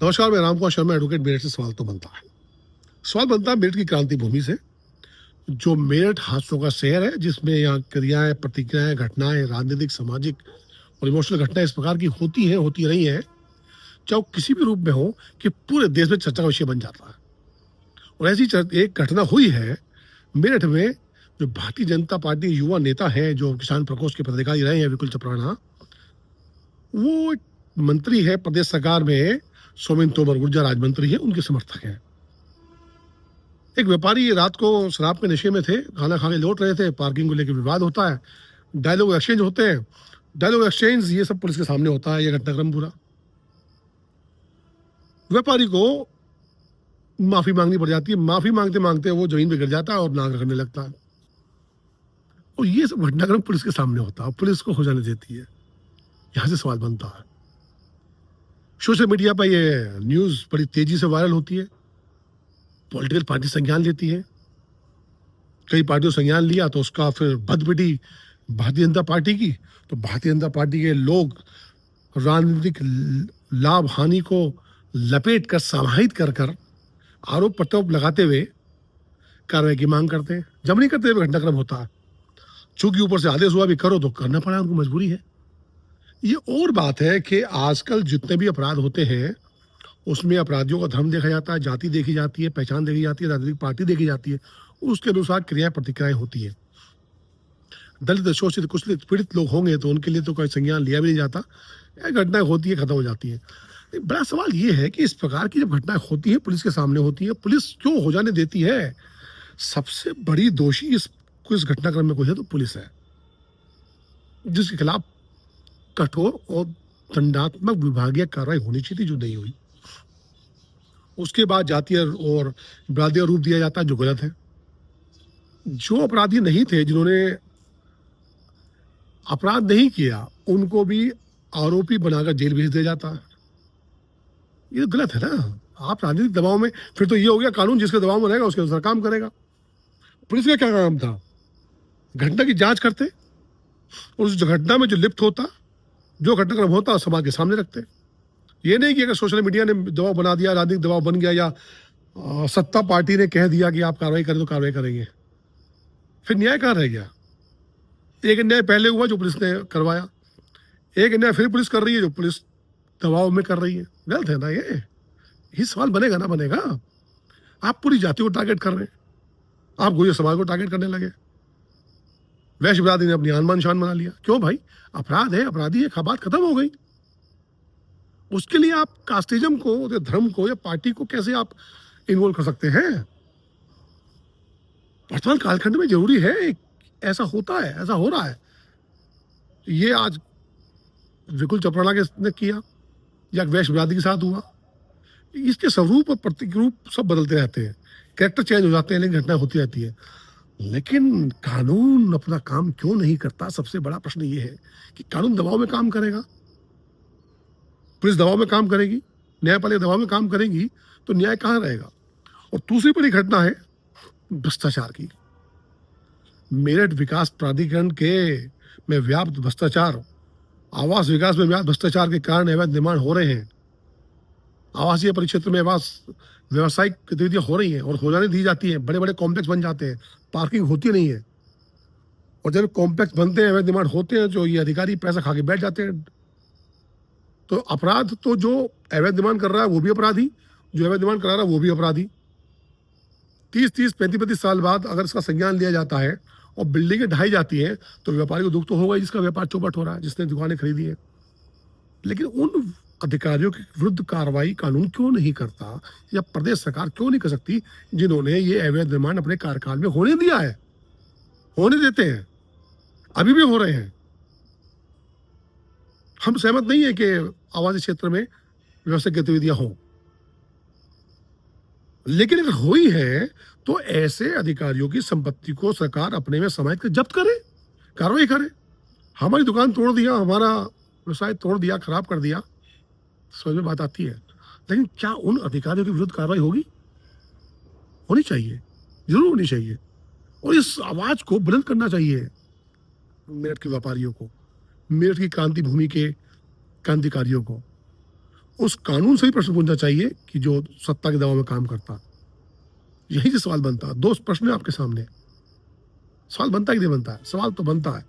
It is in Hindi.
नमस्कार, मैं रामकुमार शर्मा, एडवोकेट। मेरठ से सवाल तो बनता है। सवाल बनता है मेरठ की क्रांति भूमि से। जो मेरठ हादसों का शहर है, जिसमें यहाँ क्रियाएं, प्रतिक्रियाएं, घटनाएं, राजनीतिक, सामाजिक और इमोशनल घटनाएं इस प्रकार की होती हैं, होती रही हैं, चाहे वो किसी भी रूप में हो, कि पूरे देश में चर्चा का विषय बन जाता है। और ऐसी एक घटना हुई है मेरठ में। जो भारतीय जनता पार्टी युवा नेता है, जो किसान प्रकोष्ठ के पदाधिकारी रहे हैं, विपुल चपराना, वो एक मंत्री है प्रदेश सरकार में, सोमेन तोमर, ऊर्जा राज्य मंत्री है, उनके समर्थक हैं। एक व्यापारी रात को शराब के नशे में थे, खाना खा के लौट रहे थे, पार्किंग को लेकर विवाद होता है, डायलॉग एक्सचेंज होते हैं। डायलॉग एक्सचेंज ये सब पुलिस के सामने होता है, ये घटनाक्रम पूरा। व्यापारी को माफी मांगनी पड़ जाती है, माफी मांगते मांगते वो जमीन पे गिर जाता है और नाक रगड़ने लगता है। और ये सब घटनाक्रम पुलिस के सामने होता है, पुलिस को हो जाने देती है। यहां से सवाल बनता है। सोशल मीडिया पर ये न्यूज बड़ी तेजी से वायरल होती है, पॉलिटिकल पार्टी संज्ञान लेती है। कई पार्टियों संज्ञान लिया तो उसका फिर बद पिटी भारतीय जनता पार्टी की। तो भारतीय जनता पार्टी के लोग राजनीतिक लाभ हानि को लपेट कर, समाहित कर कर, आरोप प्रत्यारोप लगाते हुए कार्रवाई की मांग करते हैं। जब नहीं करते हुए घटनाक्रम होता है। चूंकि ऊपर से आदेश हुआ भी करो तो करना पड़ा, उनको मजबूरी है। ये और बात है कि आजकल जितने भी अपराध होते हैं उसमें अपराधियों का धर्म देखा जाता है, जाति देखी जाती है, पहचान देखी जाती है, राजनीतिक पार्टी देखी जाती है। उसके अनुसार क्रिया प्रतिक्रियाएं होती है। दलित, शोषित, कुचलित, पीड़ित लोग होंगे तो उनके लिए तो कोई संज्ञान लिया भी नहीं जाता। घटनाएं होती है, खत्म हो जाती है। एक बड़ा सवाल ये है कि इस प्रकार की जब घटनाएं होती है, पुलिस के सामने होती है, पुलिस क्यों हो जाने देती है? सबसे बड़ी दोषी इस घटनाक्रम में कोई है तो पुलिस है, जिसके खिलाफ कठोर और दंडात्मक विभागीय कार्रवाई होनी चाहिए थी, जो नहीं हुई। उसके बाद जातीय और विवादीय रूप दिया जाता है, जो गलत है। जो अपराधी नहीं थे, जिन्होंने अपराध नहीं किया, उनको भी आरोपी बनाकर जेल भेज दिया जाता है। ये तो गलत है ना। आप राजनीतिक दबाव में, फिर तो ये हो गया कानून जिसके दबाव में रहेगा उसके अनुसार काम करेगा। पुलिस का क्या काम था? घटना की जांच करते और उस घटना में जो लिप्त होता, जो घटनाक्रम होता, समाज के सामने रखते। ये नहीं कि अगर सोशल मीडिया ने दबाव बना दिया, राजनीतिक दबाव बन गया, या सत्ता पार्टी ने कह दिया कि आप कार्रवाई करें तो कार्रवाई करेंगे, फिर न्याय कहाँ रह गया? एक अन्याय पहले हुआ जो पुलिस ने करवाया, एक अन्याय फिर पुलिस कर रही है जो पुलिस दबाव में कर रही है। गलत है ना ये सवाल बनेगा ना बनेगा। आप पूरी जाति को टारगेट कर रहे हैं, आप गुर्जर समाज को टारगेट करने लगे। वैश्य बिरादरी ने अपनी आन शान बना लिया। क्यों भाई? अपराध है, अपराधी है, बात खत्म हो गई। उसके लिए आप कास्टिज्म को या धर्म को या पार्टी को कैसे आप इन्वॉल्व कर सकते हैं? वर्तमान कालखंड में जरूरी है, ऐसा होता है, ऐसा हो रहा है। ये आज विपुल चपराना के ने किया या वैश्य बिरादरी के साथ हुआ। इसके स्वरूप और प्रतीक रूप सब बदलते रहते हैं, कैरेक्टर चेंज हो जाते हैं, लेकिन घटना होती रहती है। लेकिन कानून अपना काम क्यों नहीं करता? सबसे बड़ा प्रश्न ये है कि कानून दबाव में काम करेगा, पुलिस दबाव में काम करेगी, न्यायपालिका दबाव में काम करेगी, तो न्याय कहाँ रहेगा? और दूसरी बड़ी घटना है भ्रष्टाचार की। मेरठ विकास प्राधिकरण के में व्याप्त भ्रष्टाचार, आवास विकास में व्याप्त भ्रष्टाचार के कारण अवैध निर्माण हो रहे हैं। आवासीय परिक्षेत्र में आवास व्यवसायिक गतिविधियां हो रही हैं और हो जाने दी जाती हैं। बड़े बड़े कॉम्प्लेक्स बन जाते हैं, पार्किंग होती नहीं है। और जब कॉम्प्लेक्स बनते हैं, अवैध निर्माण होते हैं, जो ये अधिकारी पैसा खा के बैठ जाते हैं। तो अपराध तो जो अवैध निर्माण कर रहा है वो भी अपराधी, जो अवैध निर्माण करा रहा है वो भी अपराधी। 30-30, 35-35 साल बाद अगर इसका संज्ञान लिया जाता है और बिल्डिंगें ढाई जाती हैं, तो व्यापारी को दुख तो होगा, जिसका व्यापार चौपट हो रहा है, जिसने दुकानें खरीदी है। लेकिन उन अधिकारियों के विरुद्ध कार्रवाई कानून क्यों नहीं करता, या प्रदेश सरकार क्यों नहीं कर सकती, जिन्होंने ये अवैध निर्माण अपने कार्यकाल में होने दिया है? होने देते हैं, अभी भी हो रहे हैं। हम सहमत नहीं है कि आवासीय क्षेत्र में व्यवसायिक गतिविधियां हों, लेकिन अगर हुई है तो ऐसे अधिकारियों की संपत्ति को सरकार अपने में समाहित कर जब्त करे, कार्रवाई करे। हमारी दुकान तोड़ दिया, हमारा व्यवसाय तोड़ दिया, खराब कर दिया, समझ में बात आती है। लेकिन क्या उन अधिकारियों के विरुद्ध कार्रवाई होगी? होनी चाहिए, जरूर होनी चाहिए। और इस आवाज को बुलंद करना चाहिए मेरठ के व्यापारियों को, मेरठ की क्रांति भूमि के क्रांतिकारियों को। उस कानून से ही प्रश्न पूछना चाहिए कि जो सत्ता के दबाव में काम करता। यही से सवाल बनता। दो प्रश्न है आपके सामने, सवाल बनता है कि नहीं बनता है? सवाल तो बनता है।